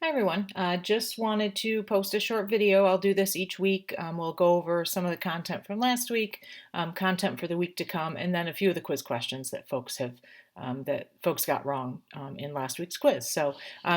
Hi everyone. Just wanted to post a short video. I'll do this each week. We'll go over some of the content from last week, content for the week to come, and then a few of the quiz questions that folks got wrong in last week's quiz. So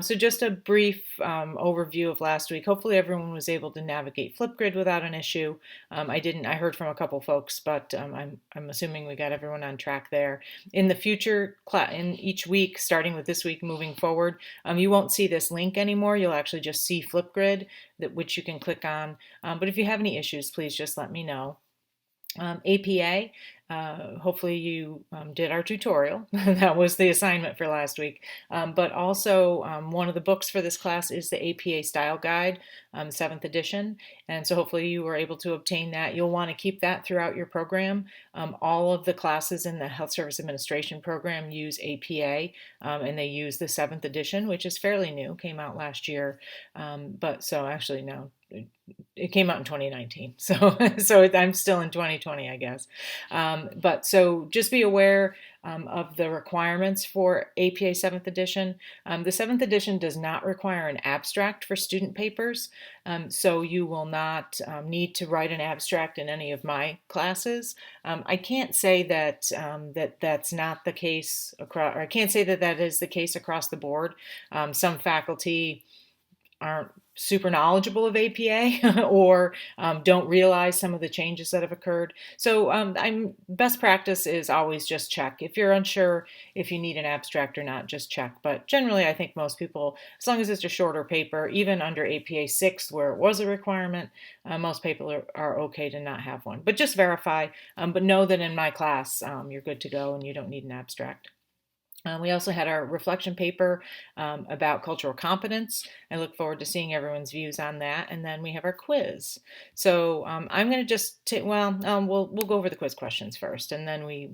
just a brief overview of last week. Hopefully everyone was able to navigate Flipgrid without an issue. I didn't. I heard from a couple folks, but I'm assuming we got everyone on track there. In the future, in each week, starting with this week moving forward. You won't see this link anymore. You'll actually just see Flipgrid, which you can click on. But if you have any issues, please just let me know. APA, hopefully you did our tutorial. That was the assignment for last week. But also one of the books for this class is the APA Style Guide, 7th edition. And so hopefully you were able to obtain that. You'll want to keep that throughout your program. All of the classes in the Health Service Administration program use APA, and they use the 7th edition, which is fairly new, came out last year. No, it came out in 2019, so I'm still in 2020, I guess. But so just be aware of the requirements for APA 7th edition. The 7th edition does not require an abstract for student papers, so you will not need to write an abstract in any of my classes. I can't say that that's not the case across, or I can't say that that is the case across the board. Some faculty aren't super knowledgeable of APA or don't realize some of the changes that have occurred. So best practice is always just check. If you're unsure if you need an abstract or not, just check. But generally, I think most people, as long as it's a shorter paper, even under APA 6th where it was a requirement, most people are okay to not have one. But just verify. But know that in my class, you're good to go and you don't need an abstract. We also had our reflection paper about cultural competence. I look forward to seeing everyone's views on that. And then we have our quiz. So I'm going to just we'll go over the quiz questions first, and then we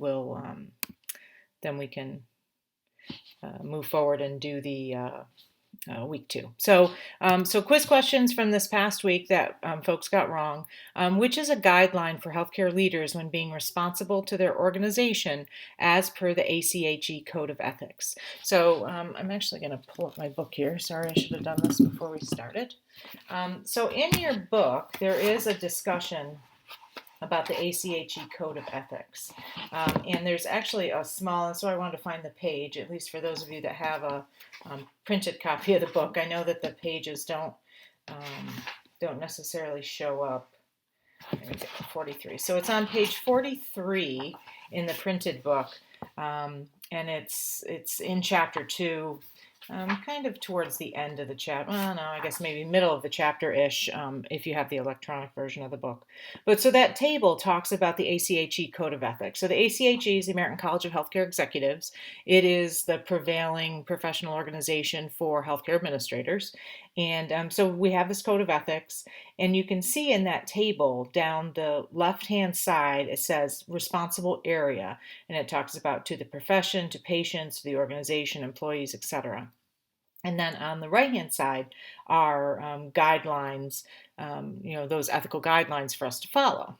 can move forward and do the week 2. So quiz questions from this past week that folks got wrong. Which is a guideline for healthcare leaders when being responsible to their organization as per the ACHE Code of Ethics? So I'm actually going to pull up my book here. Sorry, I should have done this before we started. So in your book, there is a discussion about the ACHE Code of Ethics. And there's actually a small, and so I wanted to find the page, at least for those of you that have a printed copy of the book. I know that the pages don't necessarily show up. 43. So it's on page 43 in the printed book, and it's in chapter 2. Kind of towards the end of the chapter. Well, no, I guess maybe middle of the chapter-ish, if you have the electronic version of the book. But so that table talks about the ACHE Code of Ethics. So the ACHE is the American College of Healthcare Executives. It is the prevailing professional organization for healthcare administrators. And so we have this Code of Ethics, and you can see in that table down the left-hand side, it says responsible area, and it talks about to the profession, to patients, to the organization, employees, etc. And then on the right-hand side are guidelines, those ethical guidelines for us to follow.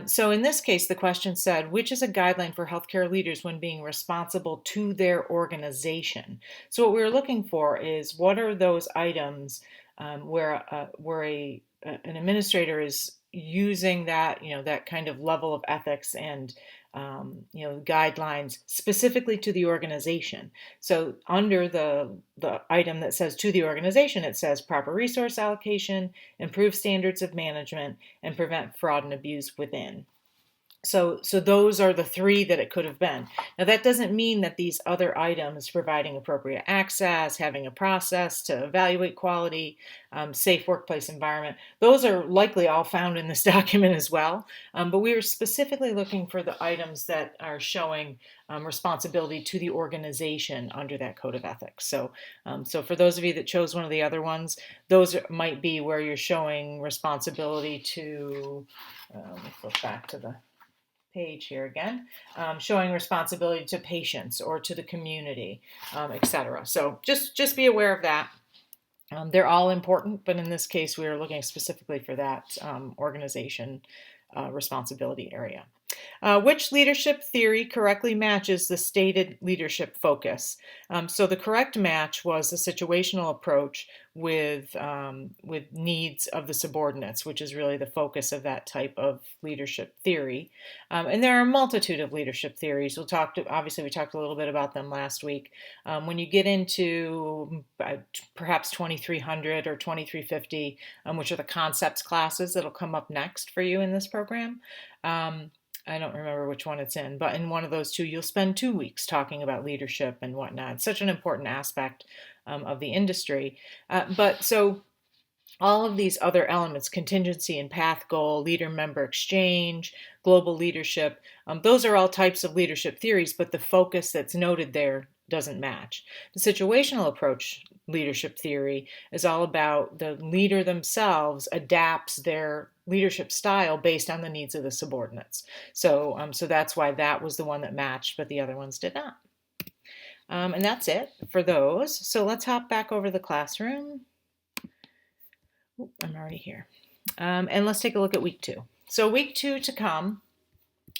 So in this case, the question said, which is a guideline for healthcare leaders when being responsible to their organization? So what we were looking for is what are those items where an administrator is using that, that kind of level of ethics and guidelines specifically to the organization. So under the item that says to the organization, it says proper resource allocation, improve standards of management, and prevent fraud and abuse within. So those are the 3 that it could have been. Now that doesn't mean that these other items, providing appropriate access, having a process to evaluate quality, safe workplace environment, those are likely all found in this document as well. But we are specifically looking for the items that are showing responsibility to the organization under that Code of Ethics. So for those of you that chose one of the other ones, those might be where you're showing responsibility to, let me flip back to the page here again, showing responsibility to patients or to the community, etc. So just be aware of that. They're all important, but in this case, we are looking specifically for that organization responsibility area. Which leadership theory correctly matches the stated leadership focus? So the correct match was the situational approach with needs of the subordinates, which is really the focus of that type of leadership theory. And there are a multitude of leadership theories. Obviously we talked a little bit about them last week. When you get into perhaps 2300 or 2350, which are the concepts classes that'll come up next for you in this program. I don't remember which one it's in, but in one of those two, you'll spend 2 weeks talking about leadership and whatnot. It's such an important aspect of the industry. But so all of these other elements, contingency and path goal, leader-member exchange, global leadership, those are all types of leadership theories, but the focus that's noted there doesn't match. The situational approach leadership theory is all about the leader themselves adapts their leadership style based on the needs of the subordinates. So that's why that was the one that matched, but the other ones did not. And that's it for those. So let's hop back over to the classroom. I'm already here. And let's take a look at week 2. So week 2 to come.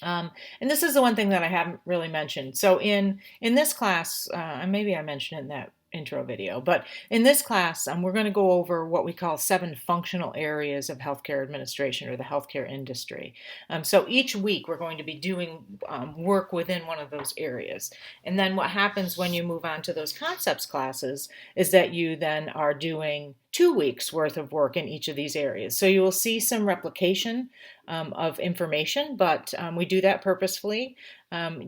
And this is the one thing that I haven't really mentioned. So in this class, maybe I mentioned it in that intro video, but in this class, we're going to go over what we call 7 functional areas of healthcare administration or the healthcare industry. So each week we're going to be doing work within one of those areas. And then what happens when you move on to those concepts classes is that you then are doing 2 weeks worth of work in each of these areas. So you will see some replication of information, but we do that purposefully. As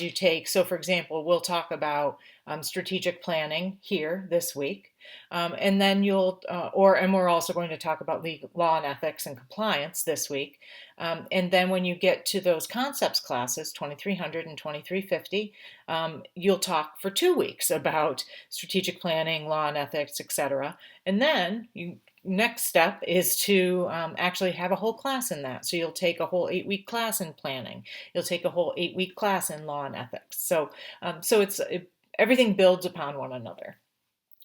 you take, so for example, we'll talk about strategic planning here this week, and then and we're also going to talk about law and ethics and compliance this week. And then when you get to those concepts classes, 2300 and 2350, you'll talk for 2 weeks about strategic planning, law and ethics, etc. And then next step is to actually have a whole class in that. So you'll take a whole 8-week class in planning. You'll take a whole 8-week class in law and ethics. So everything builds upon one another.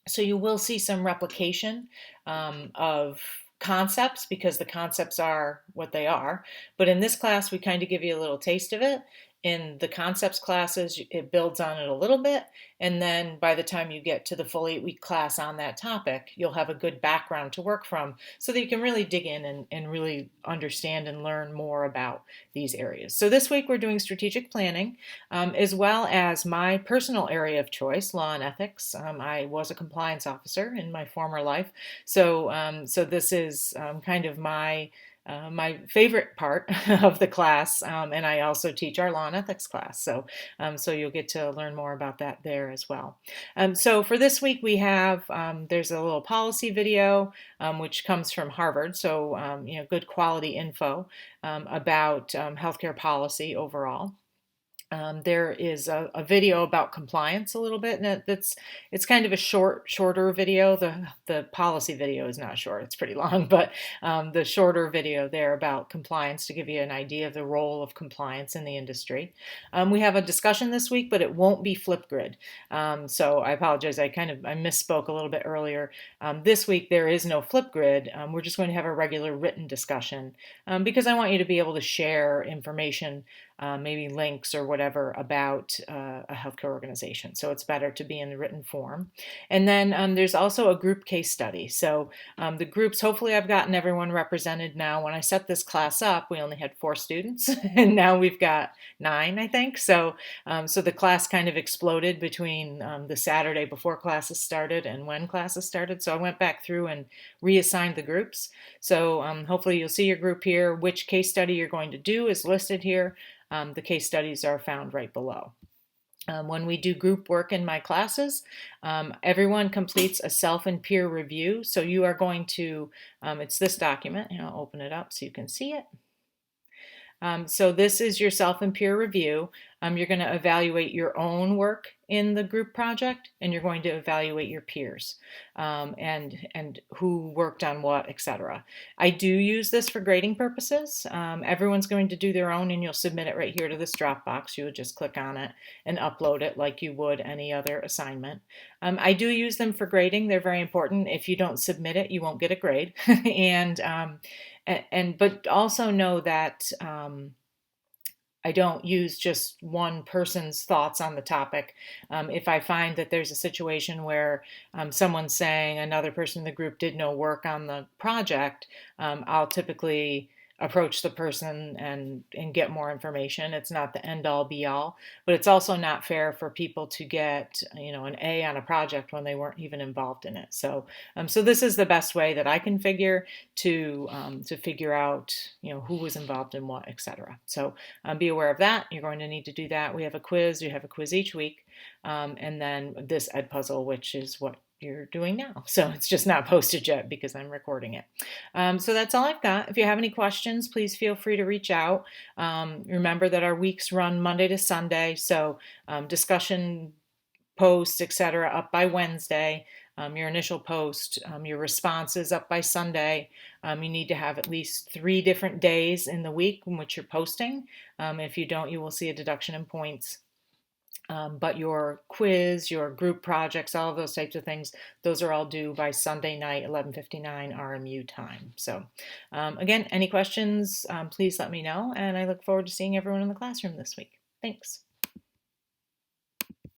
So you will see some replication of concepts because the concepts are what they are. But in this class, we kind of give you a little taste of it. In the concepts classes, it builds on it a little bit. And then by the time you get to the full 8-week class on that topic, you'll have a good background to work from so that you can really dig in and really understand and learn more about these areas. So this week we're doing strategic planning as well as my personal area of choice, law and ethics. I was a compliance officer in my former life. So this is kind of my favorite part of the class, and I also teach our law and ethics class, so you'll get to learn more about that there as well. So for this week we have, there's a little policy video which comes from Harvard, so good quality info about healthcare policy overall. There is a video about compliance a little bit, and it's kind of a shorter video. The policy video is not short; it's pretty long, but the shorter video there about compliance to give you an idea of the role of compliance in the industry. We have a discussion this week, but it won't be Flipgrid. So I apologize. I misspoke a little bit earlier. This week there is no Flipgrid. We're just going to have a regular written discussion because I want you to be able to share information. Maybe links or whatever about a healthcare organization. So it's better to be in the written form. And then there's also a group case study. So the groups, hopefully I've gotten everyone represented now. When I set this class up, we only had 4 students, and now we've got 9, I think. So the class kind of exploded between the Saturday before classes started and when classes started. So I went back through and reassigned the groups. So hopefully you'll see your group here. Which case study you're going to do is listed here. The case studies are found right below. When we do group work in my classes, everyone completes a self and peer review. So you are going to, it's this document, and I'll open it up so you can see it. So this is your self and peer review. You're going to evaluate your own work in the group project, and you're going to evaluate your peers and who worked on what, etc. I do use this for grading purposes. Everyone's going to do their own, and you'll submit it right here to this Dropbox. You would just click on it and upload it like you would any other assignment. I do use them for grading. They're very important. If you don't submit it, you won't get a grade. But also know that I don't use just one person's thoughts on the topic. If I find that there's a situation where someone's saying another person in the group did no work on the project, I'll typically approach the person and get more information. It's not the end all be all, but it's also not fair for people to get an A on a project when they weren't even involved in it. So this is the best way that I can figure to figure out who was involved in what, etc. So be aware of that. You're going to need to do that. We have a quiz. You have a quiz each week, and then this Ed puzzle, which is what you're doing now. So it's just not posted yet because I'm recording it. So that's all I've got. If you have any questions, please feel free to reach out. Remember that our weeks run Monday to Sunday, so discussion posts, etc., up by Wednesday. Your initial post, your responses up by Sunday. You need to have at least 3 different days in the week in which you're posting. If you don't, you will see a deduction in points. But your quiz, your group projects, all of those types of things, those are all due by Sunday night, 11:59 RMU time. So again, any questions, please let me know, and I look forward to seeing everyone in the classroom this week. Thanks.